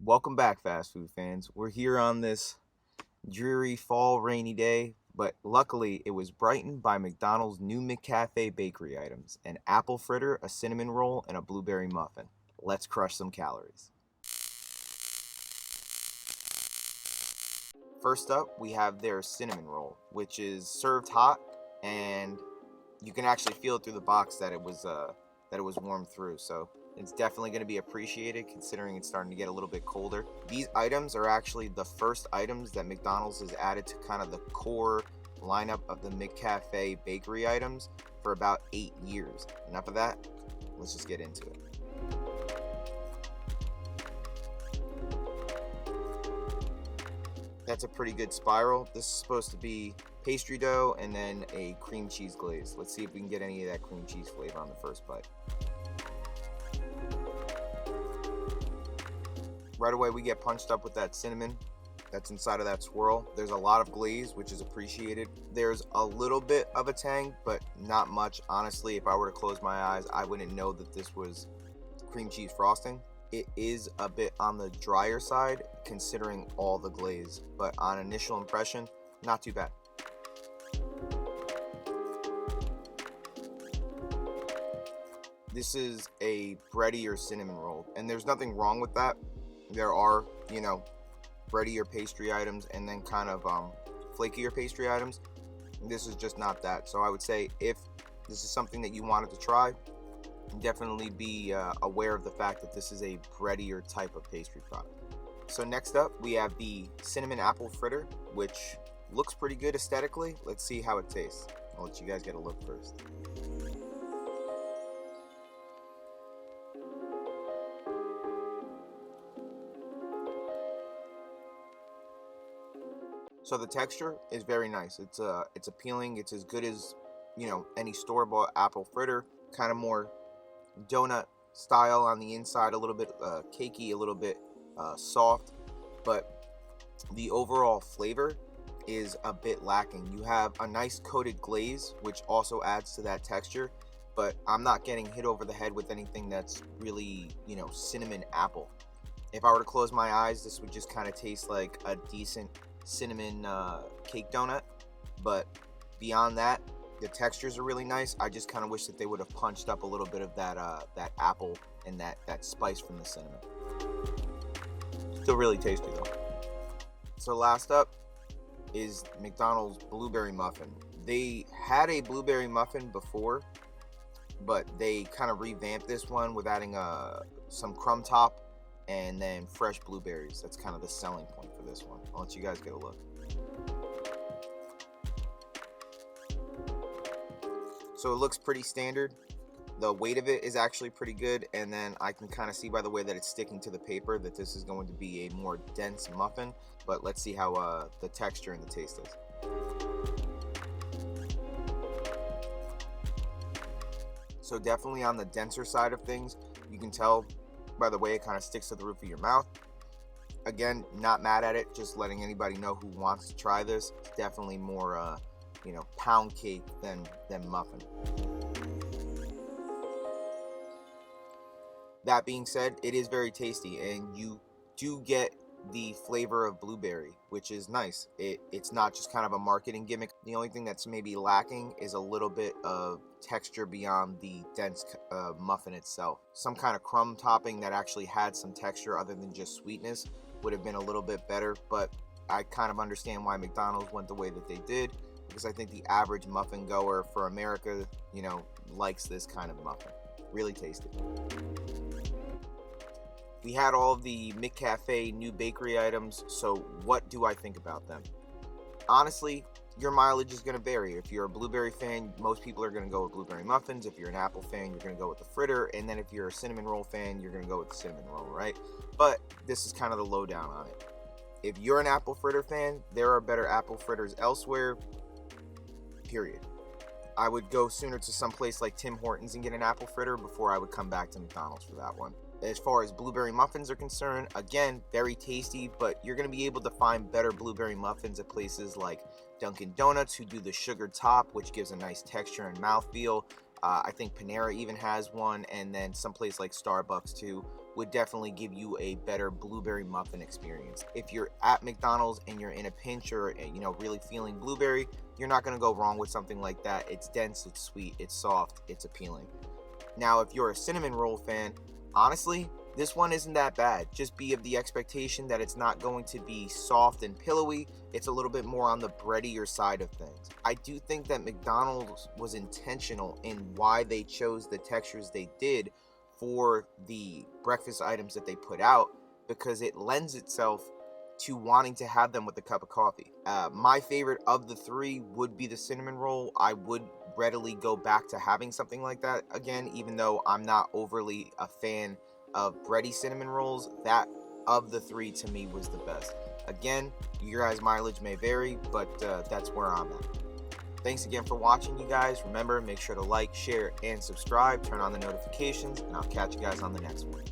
Welcome back, fast food fans. We're here on this dreary fall rainy day, but luckily it was brightened by McDonald's new McCafe bakery items: an apple fritter, a cinnamon roll, and a blueberry muffin. Let's crush some calories. First up, we have their cinnamon roll, which is served hot, and you can actually feel it through the box that it was warmed through. So it's definitely going to be appreciated considering it's starting to get a little bit colder. These items are actually the first items that McDonald's has added to kind of the core lineup of the McCafe bakery items for about 8 years. Enough of that. Let's just get into it. That's a pretty good spiral. This is supposed to be pastry dough and then a cream cheese glaze. Let's see if we can get any of that cream cheese flavor on the first bite. Right away we get punched up with that cinnamon that's inside of that swirl. There's a lot of glaze, which is appreciated. There's a little bit of a tang, but not much. Honestly, if I were to close my eyes, I wouldn't know that this was cream cheese frosting. It is a bit on the drier side considering all the glaze, but on initial impression, not too bad. This is a bready or cinnamon roll, and there's nothing wrong with that. There are, bready or pastry items and then kind of flakier pastry items. This is just not that. So I would say if this is something that you wanted to try, definitely be aware of the fact that this is a breadier type of pastry product. So next up, we have the cinnamon apple fritter, which looks pretty good aesthetically. Let's see how it tastes. I'll let you guys get a look first. So the texture is very nice. It's appealing. It's as good as any store-bought apple fritter. Kind of more donut style on the inside, a little bit cakey, a little bit soft, but the overall flavor is a bit lacking. You have a nice coated glaze, which also adds to that texture, but I'm not getting hit over the head with anything that's really cinnamon apple. If I were to close my eyes, this would just kind of taste like a decent cinnamon cake donut, but beyond that, the textures are really nice. I just kind of wish that they would have punched up a little bit of that apple and that spice from the cinnamon. Still really tasty though. So last up is McDonald's blueberry muffin. They had a blueberry muffin before, but they kind of revamped this one with adding some crumb top and then fresh blueberries. That's kind of the selling point for this one. I'll let you guys get a look. So it looks pretty standard. The weight of it is actually pretty good, and then I can kind of see by the way that it's sticking to the paper that this is going to be a more dense muffin, but let's see how the texture and the taste is. So definitely on the denser side of things. You can tell by the way it kind of sticks to the roof of your mouth. Again, not mad at it, just letting anybody know who wants to try this. It's definitely more pound cake than muffin. That being said, it is very tasty, and you do get the flavor of blueberry, which is nice. It's not just kind of a marketing gimmick. The only thing that's maybe lacking is a little bit of texture beyond the dense muffin itself. Some kind of crumb topping that actually had some texture other than just sweetness would have been a little bit better, but I kind of understand why McDonald's went the way that they did, because I think the average muffin goer for America, likes this kind of muffin. Really tasty. We had all of the McCafe new bakery items, so what do I think about them? Honestly, your mileage is going to vary. If you're a blueberry fan, most people are going to go with blueberry muffins. If you're an apple fan, you're going to go with the fritter. And then if you're a cinnamon roll fan, you're going to go with the cinnamon roll, right? But this is kind of the lowdown on it. If you're an apple fritter fan, there are better apple fritters elsewhere, period. I would go sooner to some place like Tim Hortons and get an apple fritter before I would come back to McDonald's for that one. As far as blueberry muffins are concerned, again, very tasty, but you're going to be able to find better blueberry muffins at places like Dunkin' Donuts, who do the sugared top, which gives a nice texture and mouthfeel. I think Panera even has one, and then someplace like Starbucks too, would definitely give you a better blueberry muffin experience. If you're at McDonald's and you're in a pinch or really feeling blueberry, you're not going to go wrong with something like that. It's dense, it's sweet, it's soft, it's appealing. Now, if you're a cinnamon roll fan, honestly, this one isn't that bad. Just be of the expectation that it's not going to be soft and pillowy. It's a little bit more on the breadier side of things. I do think that McDonald's was intentional in why they chose the textures they did for the breakfast items that they put out, because it lends itself to wanting to have them with a cup of coffee. My favorite of the three would be the cinnamon roll. I would readily go back to having something like that again, even though I'm not overly a fan of bready cinnamon rolls. That of the three to me was the best. Again, your guys' mileage may vary, but that's where I'm at. Thanks again for watching, you guys. Remember, make sure to like, share, and subscribe. Turn on the notifications, and I'll catch you guys on the next one.